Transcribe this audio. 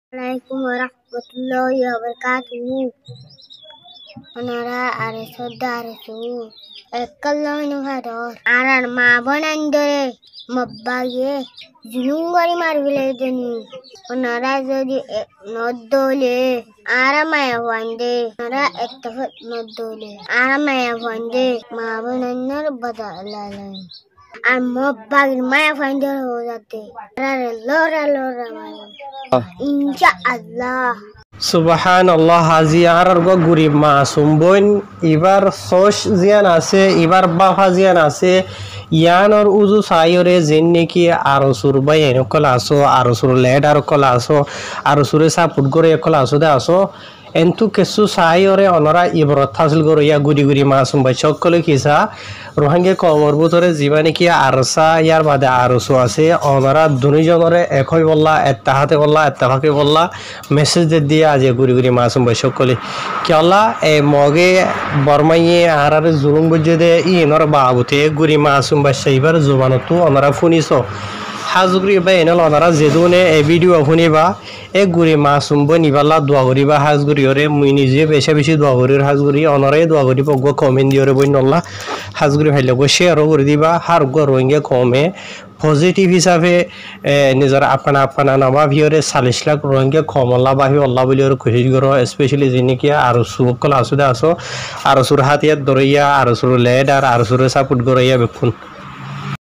Assalamualaikum warahmatullahi wabarakatuh. Onora are sodare su. Ekkallo inu hador. Aran ma bonandore mabbage zulungari marvile deni. Onora jodi noddole. Ara maya wande. Onora ettafat noddole. Ara maya wande ma bonannor badalala. R মব্বাগের Maya finder হয়ে যাতে লড়া মায়া ইনশাআল্লাহ সুবহানাল্লাহ হাজি আর গরিব মাসুম বোন এবার সোশ জিয়ান আছে এবার বাফা জিয়ান আছে ইয়ানর উজু সাইরে যেন নাকি আরো সুরবাই এনেকল আসো আরো সুর লেট আর কল আসো আরো সুরে সাপোর্ট করে একল আসো দে আসো এন্তু কেসু সাইরে অনরা ইবরত হাসিল করে ইয়া গুড়ি মাসুম ভাই সকলে কিসা রোহাঙ্গে কমর ভিতরে যিবা নাকি আরসা ইয়ার বাদে আরসু আছে অনরা দুজনরে একই বললা এত্তাহাতে বললা এত্তাফাকে বললা মেসেজ দিয়ে আজ গুড়ি মাসুম ভাই সকলে কিয়লা এ মগে বর্মাইয়ে আহারে জুলুম বুঝে দে ইনর বাবুতে গুড়ি মাসুম ভাই সেইবার জুবানতো অনরা শুনিছ হাজগুড়ি বা এনেল অনারা যেদুনে এ ভিডিও শুনিবা এ গুড়ি মাসুম বই নিবাল্লা দোয়া করিবা হাজগুড়িরে মুই নিজে বেশি দোয়া করির হাজগুড়ি অনরাই দোয়া করি পগ কমেন্ট দিওরে বই নল্লা হাজগুড়ি ভাইলে শেয়ারও করে দিবা হার রোহিঙ্গা কমে পজিটিভ হিসাবে নিজের আপনা নামা ভিওরে 40 লাখ রোহিঙ্গা কমলা বাহি অল্লাহ বলি খুশি করো স্পেশালি যিনি কি আর সুকল আসুদে আসো আর সুর হাতিয়াত দরইয়া আর সুর লেড আর সুর সাপোর্ট করাইয়া বেকুন